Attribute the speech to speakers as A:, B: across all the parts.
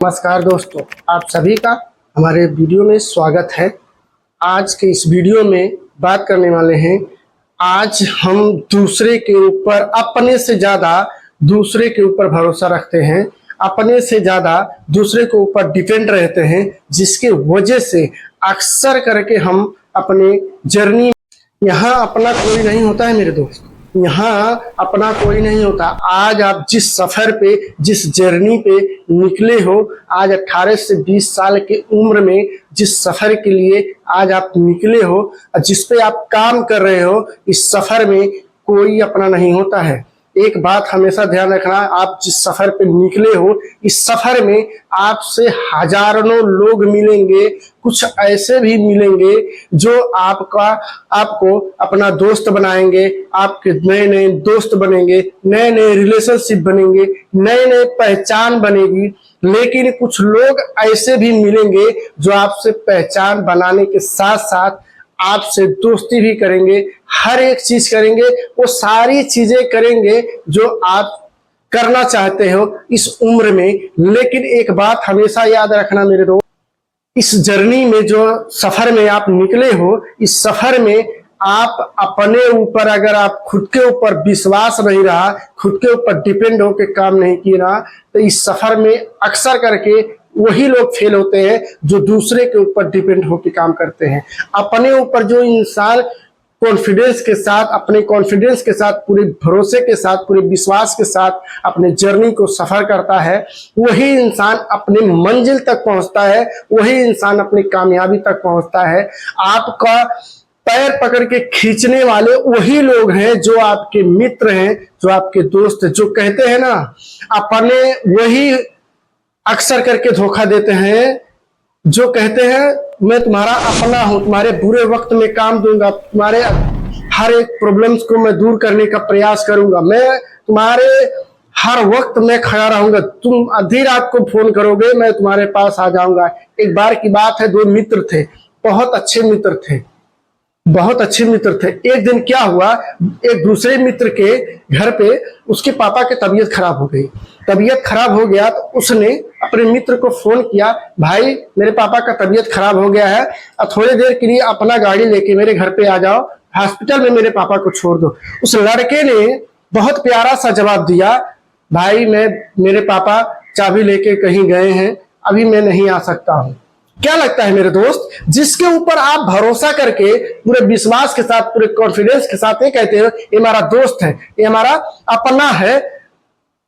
A: नमस्कार दोस्तों, आप सभी का हमारे वीडियो में स्वागत है। आज के इस वीडियो में बात करने वाले हैं। आज हम दूसरे के ऊपर अपने से ज़्यादा दूसरे के ऊपर भरोसा रखते हैं, अपने से ज़्यादा दूसरे के ऊपर डिपेंड रहते हैं, जिसके वजह से अक्सर करके हम अपने जर्नी यहाँ अपना कोई नहीं होता है मेरे दोस्त, यहाँ अपना कोई नहीं होता। आज आप जिस सफर पे, जिस जर्नी पे निकले हो, आज 18 से 20 साल की उम्र में जिस सफर के लिए आज आप निकले हो, जिस पे आप काम कर रहे हो, इस सफर में कोई अपना नहीं होता है। एक बात हमेशा ध्यान रखना, आप जिस सफर पे निकले हो, इस सफर में आपसे हजारों लोग मिलेंगे, कुछ ऐसे भी मिलेंगे जो आपको अपना दोस्त बनाएंगे, आपके नए नए दोस्त बनेंगे, नए नए रिलेशनशिप बनेंगे, नए नए पहचान बनेगी। लेकिन कुछ लोग ऐसे भी मिलेंगे जो आपसे पहचान बनाने के साथ साथ आपसे दोस्ती भी करेंगे, हर एक चीज करेंगे, वो सारी चीजें करेंगे जो आप करना चाहते हो इस उम्र में। लेकिन एक बात हमेशा याद रखना मेरे दोस्त, इस जर्नी में, जो सफर में आप निकले हो, इस सफर में आप अपने ऊपर, अगर आप खुद के ऊपर विश्वास नहीं रहा, खुद के ऊपर डिपेंड होकर काम नहीं किया, तो इस सफर में अक्सर करके वही लोग फेल होते हैं जो दूसरे के ऊपर डिपेंड होकर काम करते हैं। अपने ऊपर जो इंसान कॉन्फिडेंस के साथ, अपने कॉन्फिडेंस के साथ, पूरे भरोसे के साथ, पूरे विश्वास के साथ अपने जर्नी को सफर करता है, वही इंसान अपने मंजिल तक पहुंचता है, वही इंसान अपनी कामयाबी तक पहुंचता है। आपका पैर पकड़ के खींचने वाले वही लोग हैं जो आपके मित्र हैं, जो आपके दोस्त हैं, जो कहते हैं ना, अपने वही अक्सर करके धोखा देते हैं, जो कहते हैं मैं तुम्हारा अपना हूं, तुम्हारे बुरे वक्त में काम दूंगा, तुम्हारे हर एक प्रॉब्लम्स को मैं दूर करने का प्रयास करूंगा, मैं तुम्हारे हर वक्त में खड़ा रहूंगा, तुम आधी रात को फोन करोगे मैं तुम्हारे पास आ जाऊंगा। एक बार की बात है, दो मित्र थे, बहुत अच्छे मित्र थे, बहुत अच्छे मित्र थे। एक दिन क्या हुआ, एक दूसरे मित्र के घर पे उसके पापा की तबीयत खराब हो गई। तबीयत खराब हो गया तो उसने अपने मित्र को फोन किया, भाई मेरे पापा का तबीयत खराब हो गया है, और थोड़ी देर के लिए अपना गाड़ी लेके मेरे घर पे आ जाओ, हॉस्पिटल में मेरे पापा को छोड़ दो। उस लड़के ने बहुत प्यारा सा जवाब दिया, भाई मेरे पापा चाबी लेके कहीं गए हैं, अभी मैं नहीं आ सकता हूँ। क्या लगता है मेरे दोस्त, जिसके ऊपर आप भरोसा करके पूरे विश्वास के साथ, पूरे कॉन्फिडेंस के साथ ये कहते हो ये हमारा दोस्त है, ये हमारा अपना है,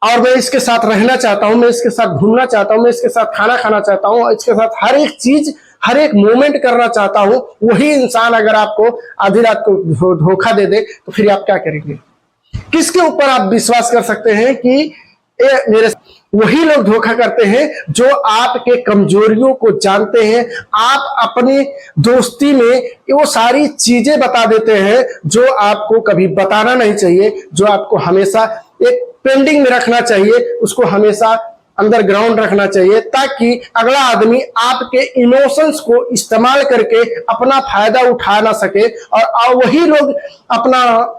A: और मैं इसके साथ रहना चाहता हूं, मैं इसके साथ घूमना चाहता हूं, मैं इसके साथ खाना खाना चाहता हूं, इसके साथ हर एक चीज, हर एक मोमेंट करना चाहता हूं, वही इंसान अगर आपको आधी रात को धोखा दे दे तो फिर आप क्या करेंगे? किसके ऊपर आप विश्वास कर सकते हैं कि मेरे? वही लोग धोखा करते हैं जो आपके कमजोरियों को जानते हैं। आप अपनी दोस्ती में वो सारी चीजें बता देते हैं जो आपको कभी बताना नहीं चाहिए, जो आपको हमेशा एक पेंडिंग में रखना चाहिए, उसको हमेशा अंडरग्राउंड रखना चाहिए, ताकि अगला आदमी आपके इमोशंस को इस्तेमाल करके अपना फायदा उठा ना सके। और वही लोग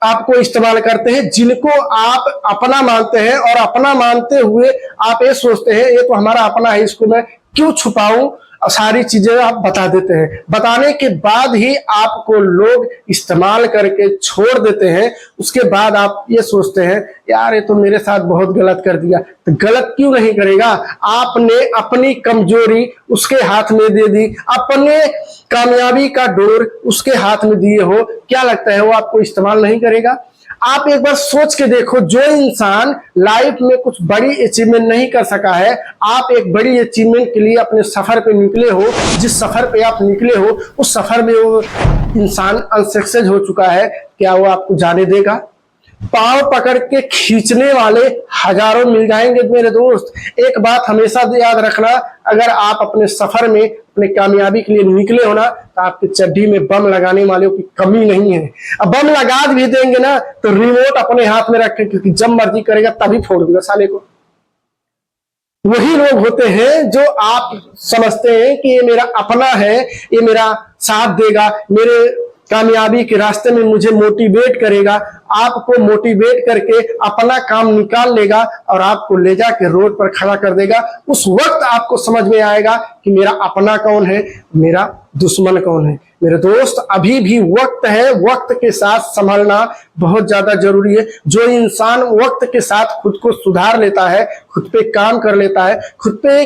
A: आपको इस्तेमाल करते हैं जिनको आप अपना मानते हैं, और अपना मानते हुए आप ये सोचते हैं ये तो हमारा अपना है, इसको मैं क्यों छुपाऊं, सारी चीजें आप बता देते हैं। बताने के बाद ही आपको लोग इस्तेमाल करके छोड़ देते हैं। उसके बाद आप ये सोचते हैं यार ये तो मेरे साथ बहुत गलत कर दिया। तो गलत क्यों नहीं करेगा? आपने अपनी कमजोरी उसके हाथ में दे दी, अपने कामयाबी का डोर उसके हाथ में दिए हो, क्या लगता है वो आपको इस्तेमाल नहीं करेगा? आप एक बार सोच के देखो, जो इंसान लाइफ में कुछ बड़ी अचीवमेंट नहीं कर सका है, आप एक बड़ी अचीवमेंट के लिए अपने सफर पे निकले हो, जिस सफर पे आप निकले हो उस सफर में वो इंसान अनसक्सेस हो चुका है, क्या वो आपको जाने देगा? पांव पकड़ के खींचने वाले हजारों मिल जाएंगे मेरे दोस्त। एक बात हमेशा याद रखना, अगर आप अपने सफर में अपने कामयाबी के लिए निकले हो ना, तो आपकी चड्डी में बम लगाने वालों की कमी नहीं है। अब बम लगा भी देंगे ना तो रिमोट अपने हाथ में रखें, क्योंकि जब मर्जी करेगा तभी फोड़ दूंगा साले को। वही लोग होते हैं जो आप समझते हैं कि ये मेरा अपना है, ये मेरा साथ देगा, मेरे कामयाबी के रास्ते में मुझे मोटिवेट करेगा, आपको मोटिवेट करके अपना काम निकाल लेगा और आपको ले जाके रोड पर खड़ा कर देगा। उस वक्त आपको समझ में आएगा कि मेरा अपना कौन है, मेरा दुश्मन कौन है। मेरे दोस्त, अभी भी वक्त है, वक्त के साथ संभलना बहुत ज्यादा जरूरी है। जो इंसान वक्त के साथ खुद को सुधार लेता है, खुद पे काम कर लेता है, खुद पे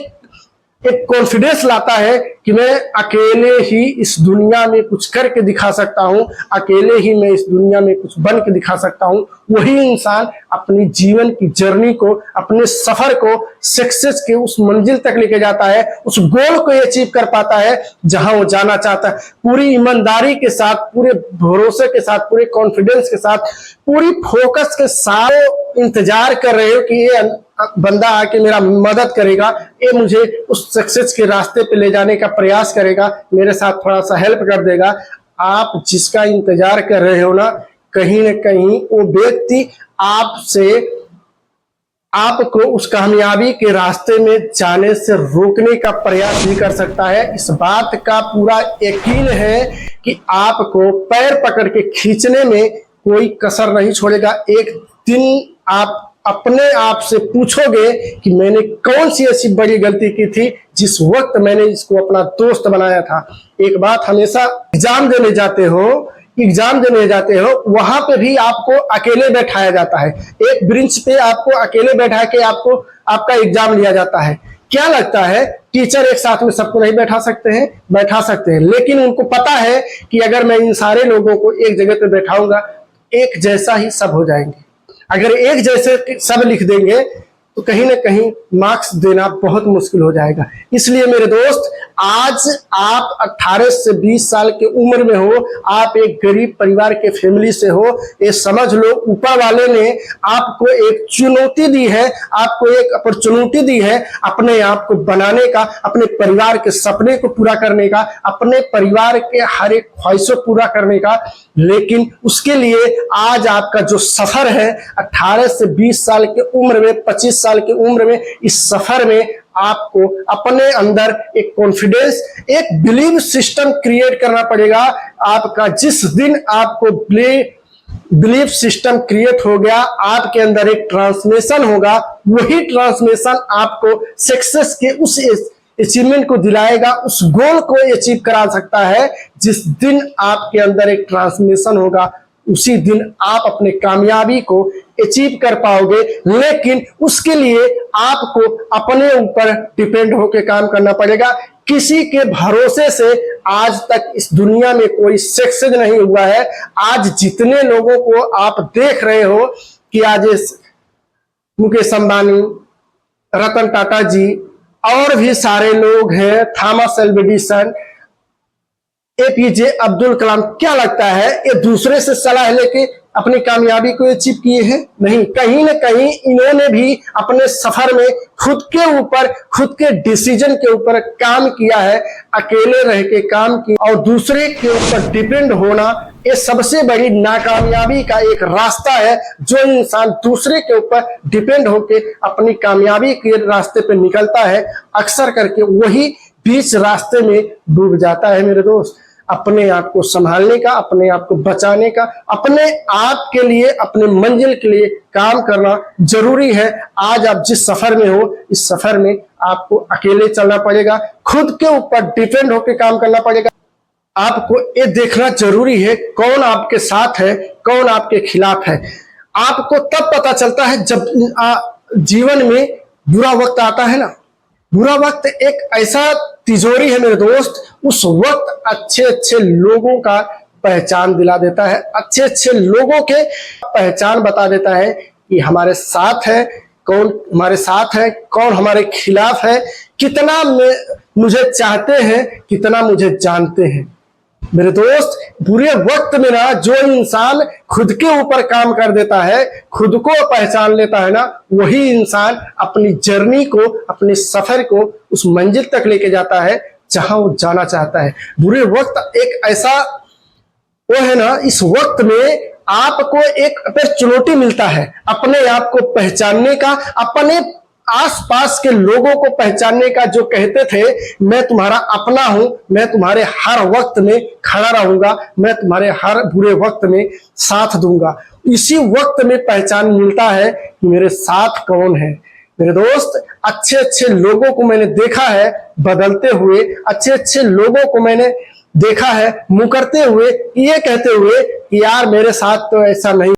A: एक कॉन्फिडेंस लाता है कि मैं अकेले ही इस दुनिया में कुछ करके दिखा सकता हूं, अकेले ही मैं इस दुनिया में कुछ बन के दिखा सकता हूं, वही इंसान अपनी जीवन की जर्नी को, अपने सफर को सक्सेस के उस मंजिल तक लेके जाता है, उस गोल को अचीव कर पाता है जहां वो जाना चाहता है। पूरी ईमानदारी के साथ, पूरे भरोसे के साथ, पूरे कॉन्फिडेंस के साथ, पूरी फोकस के साथ इंतजार कर रहे हो कि ये बंदा आके मेरा मदद करेगा, ये मुझे उस सक्सेस के रास्ते पे ले जाने का प्रयास करेगा, मेरे साथ थोड़ा सा हेल्प कर देगा। आप जिसका इंतजार कर रहे हो ना कहीं वो व्यक्ति आपको उस कामयाबी के रास्ते में जाने से रोकने का प्रयास भी कर सकता है। इस बात का पूरा यकीन है कि आपको पैर पकड़ के खींचने में कोई कसर नहीं छोड़ेगा। एक दिन आप अपने आप से पूछोगे कि मैंने कौन सी ऐसी बड़ी गलती की थी जिस वक्त मैंने इसको अपना दोस्त बनाया था। एक बात, हमेशा एग्जाम देने जाते हो वहां पे भी आपको अकेले बैठाया जाता है। एक बेंच पे आपको अकेले बैठा के आपका एग्जाम लिया जाता है। क्या लगता है टीचर एक साथ में सबको नहीं बैठा सकते हैं? बैठा सकते हैं, लेकिन उनको पता है कि अगर मैं इन सारे लोगों को एक जगह पे बैठाऊंगा एक जैसा ही सब हो जाएंगे। अगर एक जैसे सब लिख देंगे तो कहीं ना कहीं मार्क्स देना बहुत मुश्किल हो जाएगा। इसलिए मेरे दोस्त, आज आप 18 से 20 साल की उम्र में हो, आप एक गरीब परिवार के फैमिली से हो, ये समझ लो ऊपर वाले ने आपको एक चुनौती दी है, आपको एक अपॉर्चुनिटी दी है अपने आप को बनाने का, अपने परिवार के सपने को पूरा करने का, अपने परिवार के हर एक ख्वाहिशों पूरा करने का। लेकिन उसके लिए आज आपका जो सफर है 18 से 20 साल की उम्र में, 25 साल की उम्र में, इस सफर में आपको अपने अंदर एक कॉन्फिडेंस, एक बिलीव सिस्टम क्रिएट करना पड़ेगा। आपका जिस दिन आपको बिलीफ सिस्टम क्रिएट हो गया, आपके अंदर एक ट्रांसलेशन होगा, वही ट्रांसलेशन आपको सक्सेस के उस अचीवमेंट को दिलाएगा, उस गोल को अचीव करा सकता है। जिस दिन आपके अंदर एक ट्रांसलेशन होगा उसी दिन आप अपने कामयाबी को अचीव कर पाओगे। लेकिन उसके लिए आपको अपने ऊपर डिपेंड होकर काम करना पड़ेगा। किसी के भरोसे से आज तक इस दुनिया में कोई सक्सेस नहीं हुआ है। आज जितने लोगों को आप देख रहे हो कि आज मुकेश अंबानी, रतन टाटा जी और भी सारे लोग हैं, Thomas Alva Edison, APJ Abdul Kalam, क्या लगता है ये दूसरे से सलाह लेके अपनी कामयाबी को अचीव किए हैं? नहीं, कहीं न कहीं इन्होंने भी अपने सफर में खुद के ऊपर, खुद के डिसीजन के ऊपर काम किया है, अकेले रह के काम किया। और दूसरे के ऊपर डिपेंड होना ये सबसे बड़ी नाकामयाबी का एक रास्ता है। जो इंसान दूसरे के ऊपर डिपेंड होके अपनी कामयाबी के रास्ते पे निकलता है, अक्सर करके वही बीच रास्ते में डूब जाता है। मेरे दोस्त, अपने आप को संभालने का, अपने आप को बचाने का, अपने आप के लिए, अपने मंजिल के लिए काम करना जरूरी है। आज आप जिस सफर में हो, इस सफर में आपको अकेले चलना पड़ेगा, खुद के ऊपर डिपेंड होकर काम करना पड़ेगा। आपको ये देखना जरूरी है कौन आपके साथ है, कौन आपके खिलाफ है। आपको तब पता चलता है जब जीवन में बुरा वक्त आता है ना। बुरा वक्त एक ऐसा तिजोरी है मेरे दोस्त, उस वक्त अच्छे अच्छे लोगों का पहचान दिला देता है, अच्छे अच्छे लोगों के पहचान बता देता है कि हमारे साथ है कौन, हमारे साथ है कौन, हमारे खिलाफ है, कितना मुझे चाहते हैं, कितना मुझे जानते हैं। मेरे दोस्त, बुरे वक्त में ना जो इंसान खुद के ऊपर काम कर देता है, खुद को पहचान लेता है ना, वही इंसान अपनी जर्नी को, अपने सफर को उस मंजिल तक लेके जाता है जहां वो जाना चाहता है। बुरे वक्त एक ऐसा वो है ना, इस वक्त में आपको एक चुनौती मिलता है अपने आप को पहचानने का, अपने आसपास के लोगों को पहचानने का, जो कहते थे मैं तुम्हारा अपना हूं, मैं तुम्हारे हर वक्त में खड़ा रहूंगा, मैं तुम्हारे हर बुरे वक्त में साथ दूंगा, इसी वक्त में पहचान मिलता है कि मेरे साथ कौन है। मेरे दोस्त, अच्छे अच्छे लोगों को मैंने देखा है बदलते हुए, अच्छे अच्छे लोगों को मैंने देखा है मुकरते हुए, ये कहते हुए कि यार मेरे साथ तो ऐसा नहीं।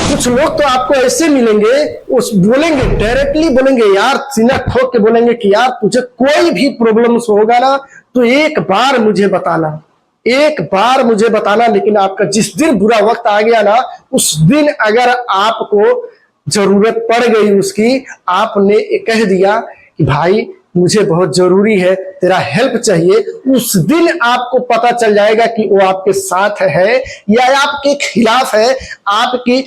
A: कुछ लोग तो आपको ऐसे मिलेंगे, उस बोलेंगे, डायरेक्टली बोलेंगे, यार सीना ठोक के बोलेंगे कि यार तुझे कोई भी प्रॉब्लम्स होगा ना तो एक बार मुझे बताना, एक बार मुझे बताना। लेकिन आपका जिस दिन बुरा वक्त आ गया ना, उस दिन अगर आपको जरूरत पड़ गई उसकी, आपने कह दिया कि भाई मुझे बहुत जरूरी है, तेरा हेल्प चाहिए, उस दिन आपको पता चल जाएगा कि वो आपके साथ है या आपके खिलाफ है। आपकी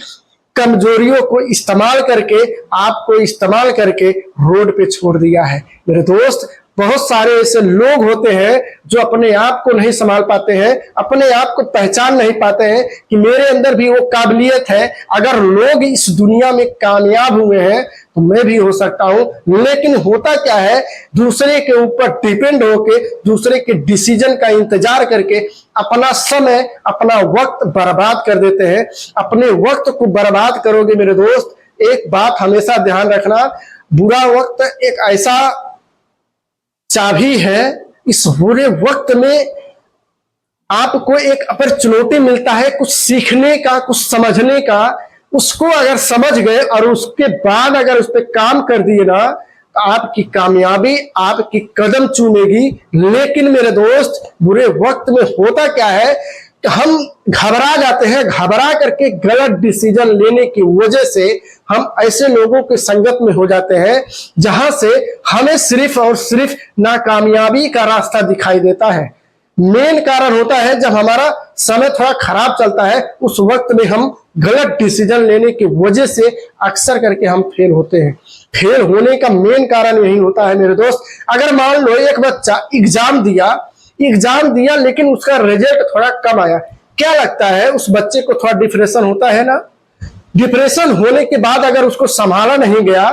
A: कमजोरियों को इस्तेमाल करके, आपको इस्तेमाल करके रोड पे छोड़ दिया है। मेरे दोस्त, बहुत सारे ऐसे लोग होते हैं जो अपने आप को नहीं संभाल पाते हैं, अपने आप को पहचान नहीं पाते हैं कि मेरे अंदर भी वो काबिलियत है। अगर लोग इस दुनिया में कामयाब हुए हैं तो मैं भी हो सकता हूं। लेकिन होता क्या है, दूसरे के ऊपर डिपेंड होके, दूसरे के डिसीजन का इंतजार करके अपना समय, अपना वक्त बर्बाद कर देते हैं। अपने वक्त को बर्बाद करोगे मेरे दोस्त, एक बात हमेशा ध्यान रखना, बुरा वक्त एक ऐसा चाबी है, इस बुरे वक्त में आपको एक अपॉर्चुनिटी मिलता है कुछ सीखने का, कुछ समझने का। उसको अगर समझ गए और उसके बाद अगर उस पर काम कर दिए ना, तो आपकी कामयाबी आपकी कदम चूमेगी। लेकिन मेरे दोस्त, बुरे वक्त में होता क्या है कि हम घबरा जाते हैं, घबरा करके गलत डिसीजन लेने की वजह से हम ऐसे लोगों के संगत में हो जाते हैं जहां से हमें सिर्फ और सिर्फ नाकामयाबी का रास्ता दिखाई देता है। मेन कारण होता है जब हमारा समय थोड़ा खराब चलता है, उस वक्त में हम गलत डिसीजन लेने की वजह से अक्सर करके हम फेल होते हैं। फेल होने का मेन कारण यही होता है मेरे दोस्त। अगर मान लो एक बच्चा एग्जाम दिया लेकिन उसका रिजल्ट थोड़ा कम आया, क्या लगता है उस बच्चे को थोड़ा डिप्रेशन होता है ना। डिप्रेशन होने के बाद अगर उसको संभाला नहीं गया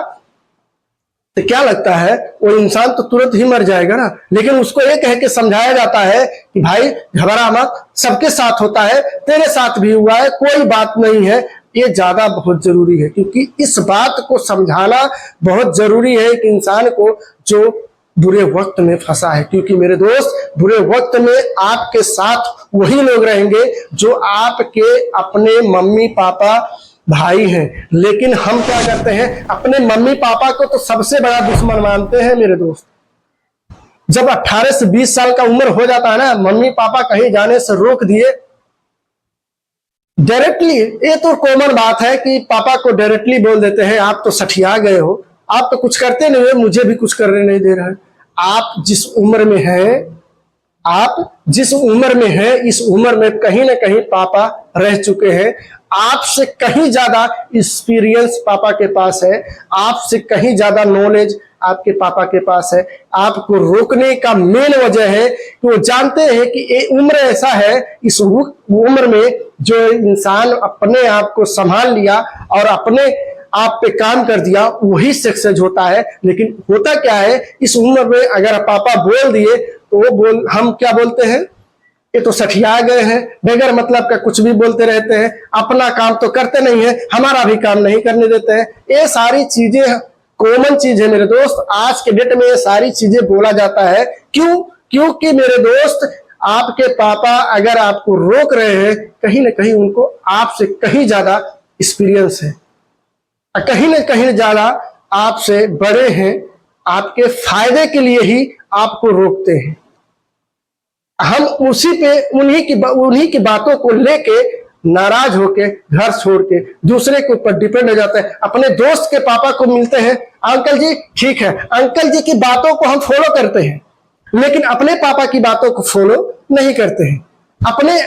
A: तो क्या लगता है, वो इंसान तो तुरंत ही मर जाएगा ना। लेकिन उसको ये कह के समझाया जाता है कि भाई घबरा मत, सबके साथ होता है, तेरे साथ भी हुआ है, कोई बात नहीं है। ये ज्यादा बहुत जरूरी है, क्योंकि इस बात को समझाना बहुत जरूरी है एक इंसान को जो बुरे वक्त में फंसा है। क्योंकि मेरे दोस्त, बुरे वक्त में आपके साथ वही लोग रहेंगे जो आपके अपने मम्मी पापा भाई हैं। लेकिन हम क्या करते हैं, अपने मम्मी पापा को तो सबसे बड़ा दुश्मन मानते हैं मेरे दोस्त। जब 18 से 20 साल का उम्र हो जाता है ना, मम्मी पापा कहीं जाने से रोक दिए डायरेक्टली, ये तो कॉमन बात है कि पापा को डायरेक्टली बोल देते हैं आप तो सठिया गए हो, आप तो कुछ करते नहीं हो, मुझे भी कुछ करने नहीं दे रहे हैं। आप जिस उम्र में हैं, आप जिस उम्र में हैं, इस उम्र में कहीं ना कहीं पापा रह चुके हैं। आपसे कहीं ज्यादा एक्सपीरियंस पापा के पास है, आपसे कहीं ज्यादा नॉलेज आपके पापा के पास है। आपको रोकने का मेन वजह है कि वो जानते हैं कि ये उम्र ऐसा है, इस उम्र में जो इंसान अपने आप को संभाल लिया और अपने आप पे काम कर दिया वही सक्सेस होता है। लेकिन होता क्या है, इस उम्र में अगर पापा बोल दिए तो हम क्या बोलते हैं, ये तो सठिया गए हैं, बगैर मतलब का कुछ भी बोलते रहते हैं, अपना काम तो करते नहीं है, हमारा भी काम नहीं करने देते हैं। ये सारी चीजें कॉमन चीज है मेरे दोस्त, आज के डेट में ये सारी चीजें बोला जाता है। क्यों? क्योंकि मेरे दोस्त, आपके पापा अगर आपको रोक रहे हैं, कहीं ना कहीं उनको आपसे कहीं ज्यादा एक्सपीरियंस है, कहीं ना कहीं ज्यादा आपसे बड़े हैं, आपके फायदे के लिए ही आपको रोकते हैं। हम उसी पे उन्हीं की बातों को लेके नाराज होके घर छोड़ के दूसरे के ऊपर डिपेंड हो जाते हैं। अपने दोस्त के पापा को मिलते हैं, अंकल जी ठीक है, अंकल जी की बातों को हम फॉलो करते हैं, लेकिन अपने पापा की बातों को फॉलो नहीं करते हैं। अपने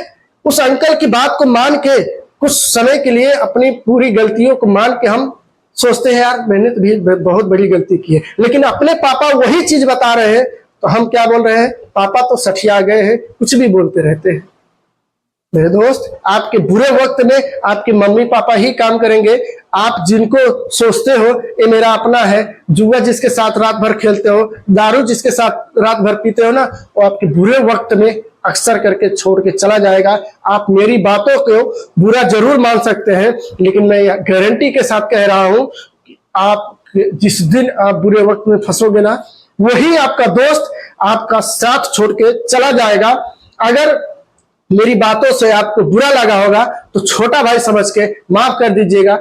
A: उस अंकल की बात को मान के कुछ समय के लिए अपनी पूरी गलतियों को मान के हम सोचते हैं यार मैंने तो भी बहुत बड़ी गलती की है, लेकिन अपने पापा वही चीज बता रहे हैं तो हम क्या बोल रहे हैं, पापा तो सठिया गए हैं, कुछ भी बोलते रहते हैं। मेरे दोस्त, आपके बुरे वक्त में आपके मम्मी पापा ही काम करेंगे। आप जिनको सोचते हो ये मेरा अपना है, जुआ जिसके साथ रात भर खेलते हो, दारू जिसके साथ रात भर पीते हो ना, वो आपके बुरे वक्त में अक्सर करके छोड़ के चला जाएगा। आप मेरी बातों को बुरा जरूर मान सकते हैं, लेकिन मैं यह गारंटी के साथ कह रहा हूं कि आप जिस दिन आप बुरे वक्त में फंसोगे ना, वही आपका दोस्त आपका साथ छोड़ के चला जाएगा। अगर मेरी बातों से आपको बुरा लगा होगा तो छोटा भाई समझ के माफ कर दीजिएगा।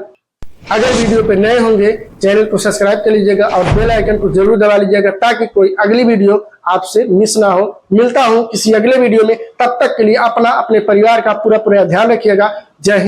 A: अगर वीडियो पे नए होंगे चैनल को सब्सक्राइब कर लीजिएगा और बेल आइकन को जरूर दबा लीजिएगा, ताकि कोई अगली वीडियो आपसे मिस ना हो। मिलता हूं किसी अगले वीडियो में, तब तक के लिए अपना अपने परिवार का पूरा ध्यान रखिएगा। जय हिंद।